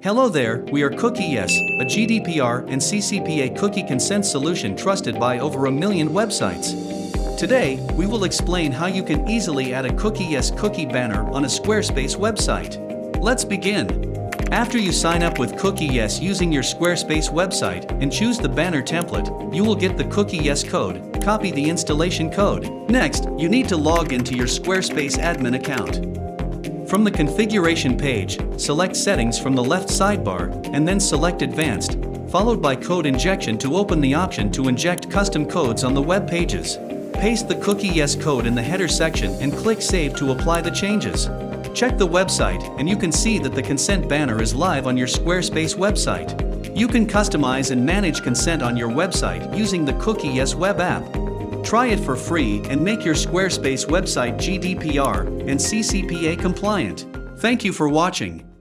Hello there, we are CookieYes, a GDPR and CCPA cookie consent solution trusted by over 1 million websites. Today, we will explain how you can easily add a CookieYes cookie banner on a Squarespace website. Let's begin. After you sign up with CookieYes using your Squarespace website and choose the banner template, you will get the CookieYes code. Copy the installation code. Next, you need to log into your Squarespace admin account. From the configuration page, select Settings from the left sidebar, and then select Advanced, followed by Code Injection to open the option to inject custom codes on the web pages. Paste the CookieYes code in the header section and click Save to apply the changes. Check the website and you can see that the consent banner is live on your Squarespace website. You can customize and manage consent on your website using the CookieYes web app. Try it for free and make your Squarespace website GDPR and CCPA compliant. Thank you for watching.